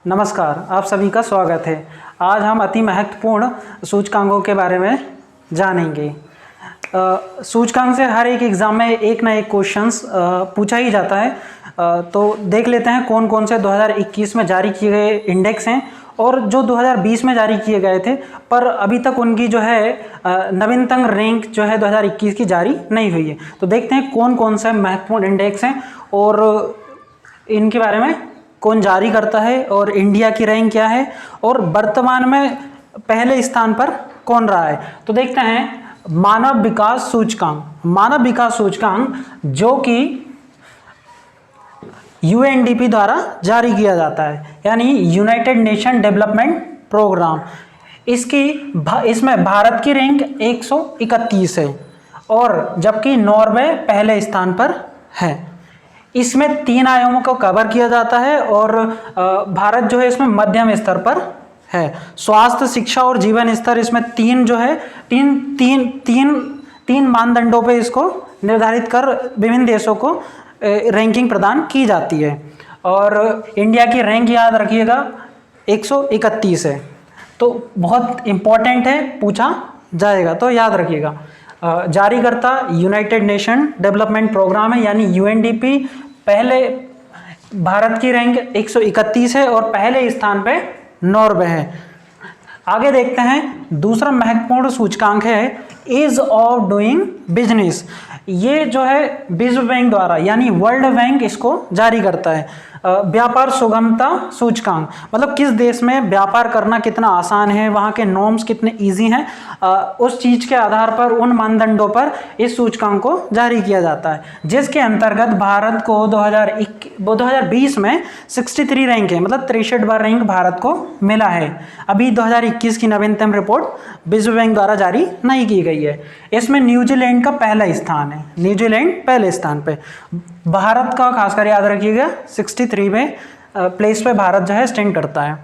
नमस्कार, आप सभी का स्वागत है। आज हम अति महत्वपूर्ण सूचकांकों के बारे में जानेंगे। सूचकांक से हर एक एग्ज़ाम में एक ना एक क्वेश्चंस पूछा ही जाता है। तो देख लेते हैं कौन कौन से 2021 में जारी किए गए इंडेक्स हैं और जो 2020 में जारी किए गए थे पर अभी तक उनकी जो है नवीनतम रैंक जो है 2021 की जारी नहीं हुई है। तो देखते हैं कौन कौन से महत्वपूर्ण इंडेक्स हैं और इनके बारे में कौन जारी करता है और इंडिया की रैंक क्या है और वर्तमान में पहले स्थान पर कौन रहा है। तो देखते हैं मानव विकास सूचकांक जो कि यूएनडीपी द्वारा जारी किया जाता है, यानी यूनाइटेड नेशन डेवलपमेंट प्रोग्राम। इसमें भारत की रैंक 131 है और जबकि नॉर्वे पहले स्थान पर है। इसमें 3 आयामों को कवर किया जाता है और भारत जो है इसमें मध्यम स्तर पर है। स्वास्थ्य, शिक्षा और जीवन स्तर, इसमें तीन मानदंडों पे इसको निर्धारित कर विभिन्न देशों को रैंकिंग प्रदान की जाती है। और इंडिया की रैंक याद रखिएगा 131 है, तो बहुत इम्पोर्टेंट है, पूछा जाएगा तो याद रखिएगा। जारीकर्ता यूनाइटेड नेशन डेवलपमेंट प्रोग्राम है, यानी यूएनडीपी। पहले भारत की रैंक 131 है और पहले स्थान पे नॉर्वे है। आगे देखते हैं दूसरा महत्वपूर्ण सूचकांक है ईज ऑफ डूइंग बिजनेस। ये जो है विश्व बैंक द्वारा यानी वर्ल्ड बैंक इसको जारी करता है। व्यापार सुगमता सूचकांक, मतलब किस देश में व्यापार करना कितना आसान है, वहाँ के नॉर्म्स कितने इजी हैं, उस चीज़ के आधार पर उन मानदंडों पर इस सूचकांक को जारी किया जाता है, जिसके अंतर्गत भारत को 2020 में 63 रैंक है, मतलब 63 बार रैंक भारत को मिला है। अभी 2021 की नवीनतम रिपोर्ट विश्व बैंक द्वारा जारी नहीं की गई है। इसमें न्यूजीलैंड का पहला स्थान है, न्यूजीलैंड पहले स्थान पे। भारत का खासकर याद रखिएगा 63वें प्लेस पे भारत जो है स्टैंड करता है।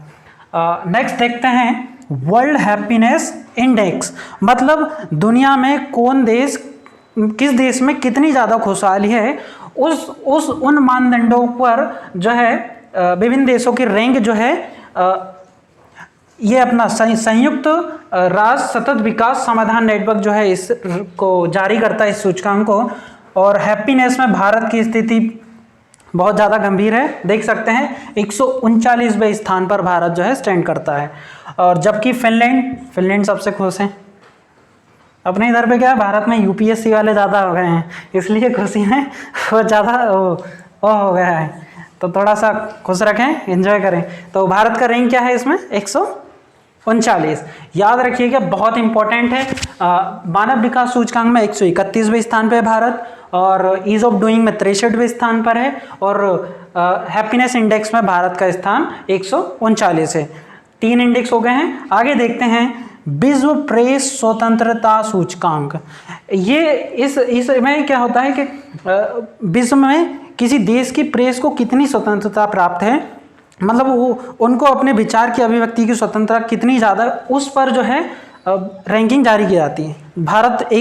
नेक्स्ट देखते हैं वर्ल्ड हैप्पीनेस इंडेक्स, मतलब दुनिया में किस देश में कितनी ज़्यादा खुशहाली है, उन मानदंडों पर जो है विभिन्न देशों की रैंक जो है ये अपना संयुक्त राष्ट्र सतत विकास समाधान नेटवर्क जो है इसको जारी करता है, इस सूचकांक को। और हैप्पीनेस में भारत की स्थिति बहुत ज़्यादा गंभीर है, देख सकते हैं 139वें स्थान पर भारत जो है स्टैंड करता है। और जबकि फिनलैंड सबसे खुश है। अपने इधर पे क्या है, भारत में यूपीएससी वाले ज़्यादा हो गए हैं, इसलिए खुशी में वो ज़्यादा वो हो गया है, तो थोड़ा सा खुश रखें, एंजॉय करें। तो भारत का रैंक क्या है इसमें 139, याद रखिएगा, बहुत इंपॉर्टेंट है। मानव विकास सूचकांक में 131वें स्थान पे भारत और ईज ऑफ डूइंग में 63वें स्थान पर है और हैप्पीनेस इंडेक्स में भारत का स्थान 139 है। 3 इंडेक्स हो गए हैं। आगे देखते हैं विश्व प्रेस स्वतंत्रता सूचकांक। ये इसमें क्या होता है कि विश्व में किसी देश की प्रेस को कितनी स्वतंत्रता प्राप्त है, मतलब वो उनको अपने विचार की अभिव्यक्ति की स्वतंत्रता कितनी ज़्यादा, उस पर जो है रैंकिंग जारी की जाती है। भारत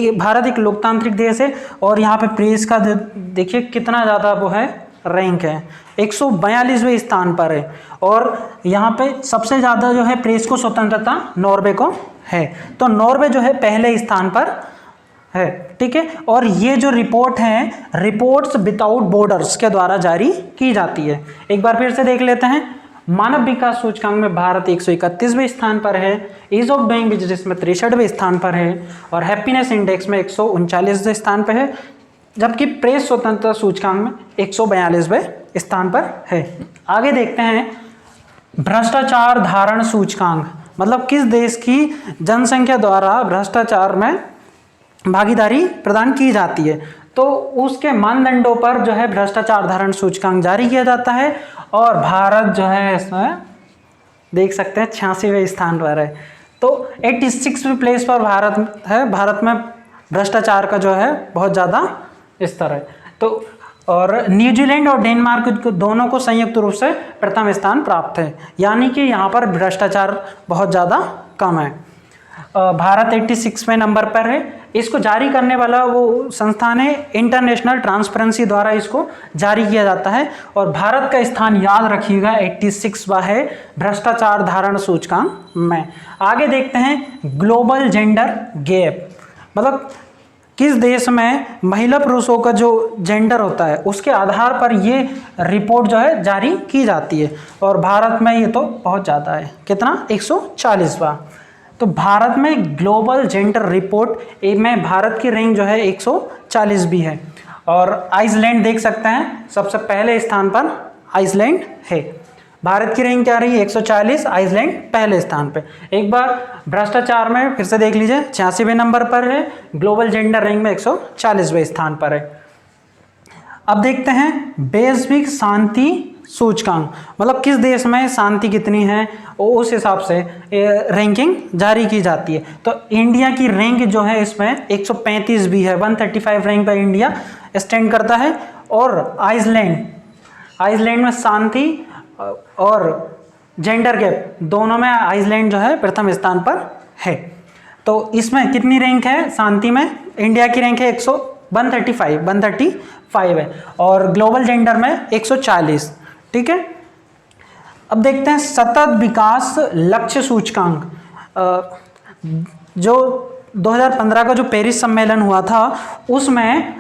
एक लोकतांत्रिक देश है और यहाँ पे प्रेस का देखिए कितना ज़्यादा वो है रैंक है, 142वें स्थान पर है। और यहाँ पे सबसे ज़्यादा जो है प्रेस को स्वतंत्रता नॉर्वे को है, तो नॉर्वे जो है पहले स्थान पर है, ठीक है। और ये जो रिपोर्ट है, रिपोर्ट्स विदाउट बॉर्डर्स के द्वारा जारी की जाती है। एक बार फिर से देख लेते हैं। मानव विकास सूचकांक में भारत 131वें स्थान पर है, ईज ऑफ डूइंग बिजनेस में 63वें स्थान पर है और हैप्पीनेस इंडेक्स में 139वें स्थान पर है, जबकि प्रेस स्वतंत्रता सूचकांक में 142वें स्थान पर है। आगे देखते हैं भ्रष्टाचार धारण सूचकांक, मतलब किस देश की जनसंख्या द्वारा भ्रष्टाचार में भागीदारी प्रदान की जाती है, तो उसके मानदंडों पर जो है भ्रष्टाचार धारण सूचकांक जारी किया जाता है। और भारत जो है इसमें देख सकते हैं 86वें स्थान पर है, तो 86वें प्लेस पर भारत है। भारत में भ्रष्टाचार का जो है बहुत ज़्यादा स्तर है। तो और न्यूजीलैंड और डेनमार्क दोनों को संयुक्त रूप से प्रथम स्थान प्राप्त है, यानी कि यहाँ पर भ्रष्टाचार बहुत ज़्यादा कम है। भारत 86वें नंबर पर है। इसको जारी करने वाला वो संस्थान है इंटरनेशनल ट्रांसपेरेंसी द्वारा इसको जारी किया जाता है। और भारत का स्थान याद रखिएगा 86वां है भ्रष्टाचार धारण सूचकांक में। आगे देखते हैं ग्लोबल जेंडर गैप, मतलब किस देश में महिला पुरुषों का जो जेंडर होता है उसके आधार पर ये रिपोर्ट जो है जारी की जाती है। और भारत में ये तो बहुत ज़्यादा है, कितना 140वां। तो भारत में ग्लोबल जेंडर रिपोर्ट में भारत की रैंक जो है 140 भी है। और आइसलैंड देख सकते हैं सबसे पहले स्थान पर आइसलैंड है। भारत की रैंक क्या रही है 140, आइसलैंड पहले स्थान पे। एक बार भ्रष्टाचार में फिर से देख लीजिए 86वें नंबर पर है, ग्लोबल जेंडर रैंक में 140वें स्थान पर है। अब देखते हैं वैश्विक शांति सूचकांक, मतलब किस देश में शांति कितनी है उस हिसाब से रैंकिंग जारी की जाती है। तो इंडिया की रैंक जो है इसमें 135 भी है, 135 रैंक पर इंडिया स्टैंड करता है। और आइसलैंड में शांति और जेंडर गैप दोनों में आइसलैंड जो है प्रथम स्थान पर है। तो इसमें कितनी रैंक है शांति में, इंडिया की रैंक है 135 है और ग्लोबल जेंडर में 140, ठीक है। अब देखते हैं सतत विकास लक्ष्य सूचकांक, जो 2015 का जो पेरिस सम्मेलन हुआ था उसमें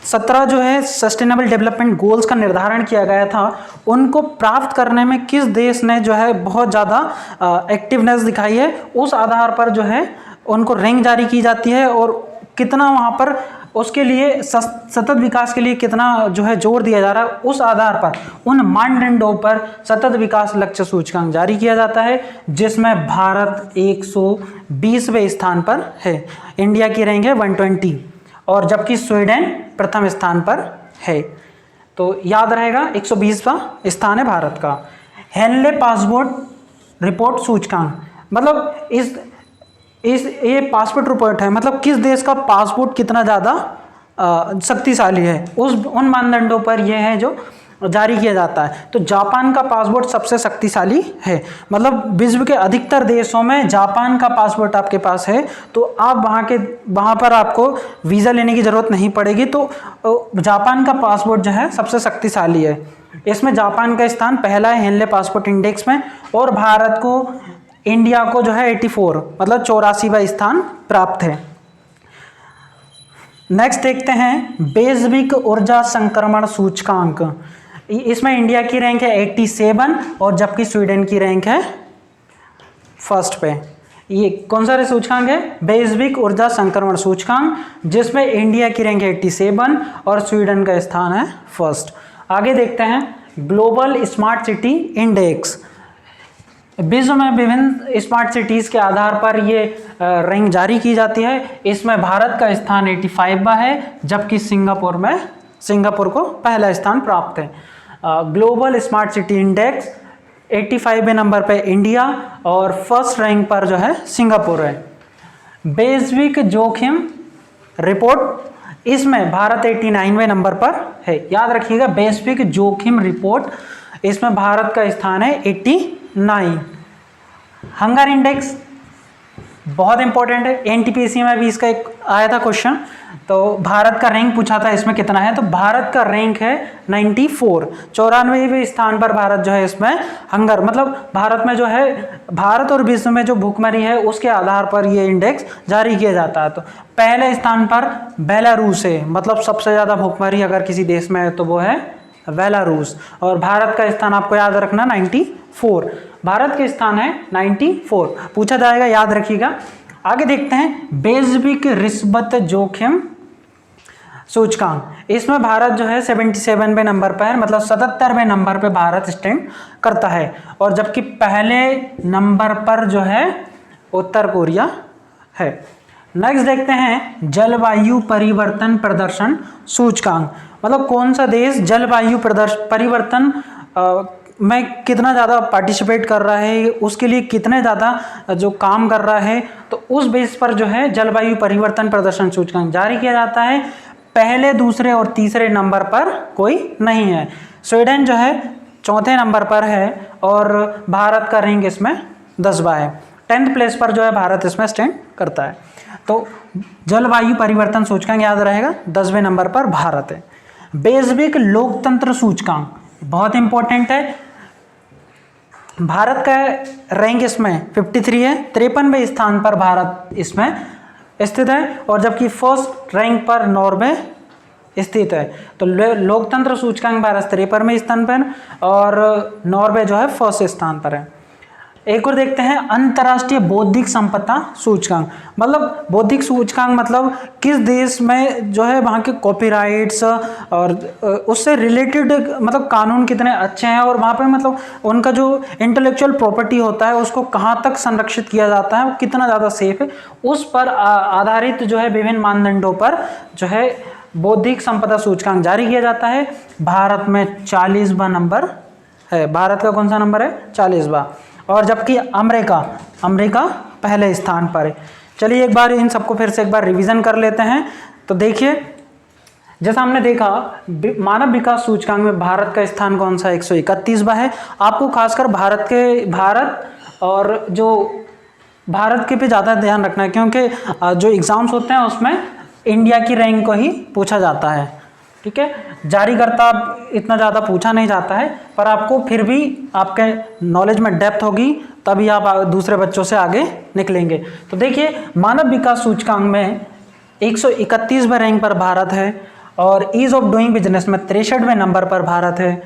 17 जो है सस्टेनेबल डेवलपमेंट गोल्स का निर्धारण किया गया था। उनको प्राप्त करने में किस देश ने जो है बहुत ज़्यादा एक्टिवनेस दिखाई है उस आधार पर जो है उनको रैंक जारी की जाती है। और कितना वहाँ पर उसके लिए सतत विकास के लिए कितना जो है जोर दिया जा रहा है उस आधार पर उन मानदंडों पर सतत विकास लक्ष्य सूचकांक जारी किया जाता है, जिसमें भारत 120वें स्थान पर है, इंडिया की रैंक है 120 और जबकि स्वीडन प्रथम स्थान पर है। तो याद रहेगा 120वां स्थान है भारत का। हेनले पासपोर्ट रिपोर्ट सूचकांक, मतलब इस ये पासपोर्ट रिपोर्ट है, मतलब किस देश का पासपोर्ट कितना ज़्यादा शक्तिशाली है उन मानदंडों पर यह है जो जारी किया जाता है। तो जापान का पासपोर्ट सबसे शक्तिशाली है, मतलब विश्व के अधिकतर देशों में जापान का पासपोर्ट आपके पास है तो आप वहाँ पर आपको वीज़ा लेने की ज़रूरत नहीं पड़ेगी। तो जापान का पासपोर्ट जो है सबसे शक्तिशाली है। इसमें जापान का स्थान पहला है हेनले पासपोर्ट इंडेक्स में और भारत को इंडिया को जो है 84 मतलब 84वां स्थान प्राप्त है। नेक्स्ट देखते हैं वैश्विक ऊर्जा संक्रमण सूचकांक, इसमें इंडिया की रैंक है 87 और जबकि स्वीडन की रैंक है फर्स्ट पे। ये कौन सा सूचकांक है वैश्विक ऊर्जा संक्रमण सूचकांक, जिसमें इंडिया की रैंक है 87 और स्वीडन का स्थान है फर्स्ट। आगे देखते हैं ग्लोबल स्मार्ट सिटी इंडेक्स, विश्व में विभिन्न स्मार्ट सिटीज़ के आधार पर ये रैंक जारी की जाती है। इसमें भारत का स्थान 85वां है जबकि सिंगापुर को पहला स्थान प्राप्त है। ग्लोबल स्मार्ट सिटी इंडेक्स 85वें नंबर पे इंडिया और फर्स्ट रैंक पर जो है सिंगापुर है। वैश्विक जोखिम रिपोर्ट, इसमें भारत 89वें नंबर पर है। याद रखिएगा वैश्विक जोखिम रिपोर्ट, इसमें भारत का स्थान है 89। हंगर इंडेक्स बहुत इंपॉर्टेंट है, एनटीपीसी में भी इसका एक आया था क्वेश्चन, तो भारत का रैंक पूछा था इसमें कितना है, तो भारत का रैंक है 94, 94वें स्थान पर भारत जो है इसमें हंगर, मतलब भारत में जो है भारत और विश्व में जो भूखमरी है उसके आधार पर ये इंडेक्स जारी किया जाता है। तो पहले स्थान पर बेलारूस है, मतलब सबसे ज़्यादा भूखमरी अगर किसी देश में है तो वो है बेलारूस। और भारत का स्थान आपको याद रखना 94, भारत के स्थान है 94, पूछा जाएगा याद रखिएगा। आगे देखते हैं वैश्विक रिश्वत जोखिम सूचकांक, इसमें भारत जो है 77वें नंबर पर है, मतलब 77वें नंबर पे भारत स्टैंड करता है और जबकि पहले नंबर पर जो है उत्तर कोरिया है। नेक्स्ट देखते हैं जलवायु परिवर्तन प्रदर्शन सूचकांक, मतलब कौन सा देश जलवायु परिवर्तन में कितना ज़्यादा पार्टिसिपेट कर रहा है, उसके लिए कितने ज़्यादा जो काम कर रहा है, तो उस बेस पर जो है जलवायु परिवर्तन प्रदर्शन सूचकांक जारी किया जाता है। पहले, दूसरे और तीसरे नंबर पर कोई नहीं है। स्वीडन जो है चौथे नंबर पर है और भारत का रैंक इसमें 10वां है। 10th प्लेस पर जो है भारत इसमें स्टैंड करता है। तो जलवायु परिवर्तन सूचकांक याद रहेगा 10वें नंबर पर भारत है। वैश्विक लोकतंत्र सूचकांक बहुत इंपॉर्टेंट है। भारत का रैंक इसमें 53 है, 53वें स्थान पर भारत इसमें स्थित है, और जबकि फर्स्ट रैंक पर नॉर्वे स्थित है। तो लोकतंत्र सूचकांक भारत 53वें स्थान पर और नॉर्वे जो है फर्स्ट स्थान पर है। एक और देखते हैं अंतर्राष्ट्रीय बौद्धिक संपदा सूचकांक। मतलब बौद्धिक सूचकांक मतलब किस देश में जो है वहाँ के कॉपीराइट्स और उससे रिलेटेड मतलब कानून कितने अच्छे हैं, और वहाँ पे मतलब उनका जो इंटेलेक्चुअल प्रॉपर्टी होता है उसको कहाँ तक संरक्षित किया जाता है, वो कितना ज़्यादा सेफ है, उस पर आधारित जो है विभिन्न मानदंडों पर जो है बौद्धिक संपदा सूचकांक जारी किया जाता है। भारत में 40वां नंबर है। भारत का कौन सा नंबर है? 40वां। और जबकि अमेरिका पहले स्थान पर है। चलिए एक बार इन सबको फिर से एक बार रिवीजन कर लेते हैं। तो देखिए, जैसा हमने देखा मानव विकास सूचकांक में भारत का स्थान कौन सा? 131वां है। आपको खासकर भारत और जो भारत के पे ज़्यादा ध्यान रखना है, क्योंकि जो एग्ज़ाम्स होते हैं उसमें इंडिया की रैंक को ही पूछा जाता है। ठीक है, जारीकर्ता इतना ज़्यादा पूछा नहीं जाता है, पर आपको फिर भी आपके नॉलेज में डेप्थ होगी तभी आप दूसरे बच्चों से आगे निकलेंगे। तो देखिए, मानव विकास सूचकांक में 131वें रैंक पर भारत है, और ईज ऑफ डूइंग बिजनेस में 63वें नंबर पर भारत है।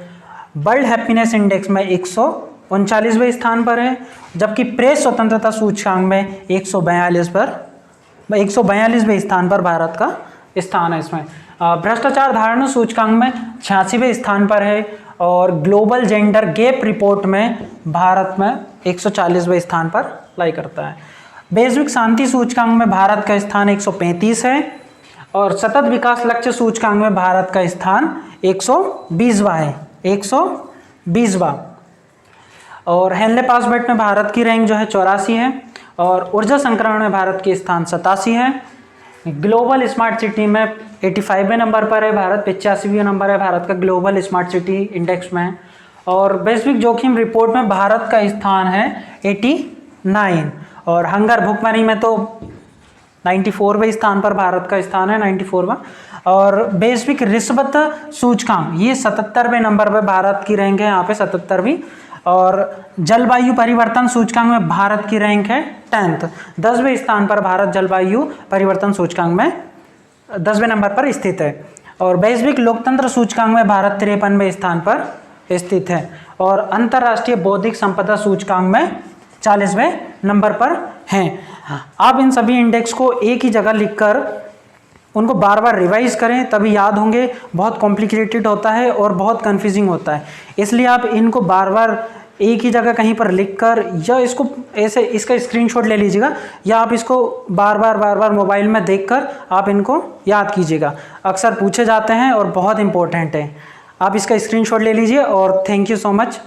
वर्ल्ड हैप्पीनेस इंडेक्स में 139वें स्थान पर है, जबकि प्रेस स्वतंत्रता सूचकांक में 142वें स्थान पर भारत का स्थान है। इसमें भ्रष्टाचार धारणा सूचकांक में 86वें स्थान पर है, और ग्लोबल जेंडर गैप रिपोर्ट में भारत में 140वें स्थान पर लाई करता है। वैश्विक शांति सूचकांक में भारत का स्थान 135 है, और सतत विकास लक्ष्य सूचकांक में भारत का स्थान 120वां है, 120वां। और हेनले पासबेट में भारत की रैंक जो है 84 है, और ऊर्जा संक्रमण में भारत के स्थान 87 है। ग्लोबल स्मार्ट सिटी में 85वें नंबर पर है भारत, 85वें नंबर है भारत का ग्लोबल स्मार्ट सिटी इंडेक्स में। और वैश्विक जोखिम रिपोर्ट में भारत का स्थान है 89, और हंगर भुखमरी में तो 94वें स्थान पर भारत का स्थान है, 94वां। और वैश्विक रिश्वत सूचकांक ये 77वें नंबर पर भारत की रैंक है, यहाँ पे 77वीं। और जलवायु परिवर्तन सूचकांक में भारत की रैंक है 10th, 10वें स्थान पर भारत जलवायु परिवर्तन सूचकांक में 10वें नंबर पर स्थित है। और वैश्विक लोकतंत्र सूचकांक में भारत 53वें स्थान पर स्थित है, और अंतर्राष्ट्रीय बौद्धिक संपदा सूचकांक में 40वें नंबर पर हैं। आप इन सभी इंडेक्स को एक ही जगह लिखकर उनको बार बार रिवाइज करें, तभी याद होंगे। बहुत कॉम्प्लिकेटेड होता है और बहुत कंफ्यूजिंग होता है, इसलिए आप इनको बार बार एक ही जगह कहीं पर लिखकर, या इसको ऐसे इसका स्क्रीनशॉट ले लीजिएगा, या आप इसको बार बार मोबाइल में देखकर आप इनको याद कीजिएगा। अक्सर पूछे जाते हैं और बहुत इंपॉर्टेंट है। आप इसका स्क्रीनशॉट ले लीजिए, और थैंक यू सो मच।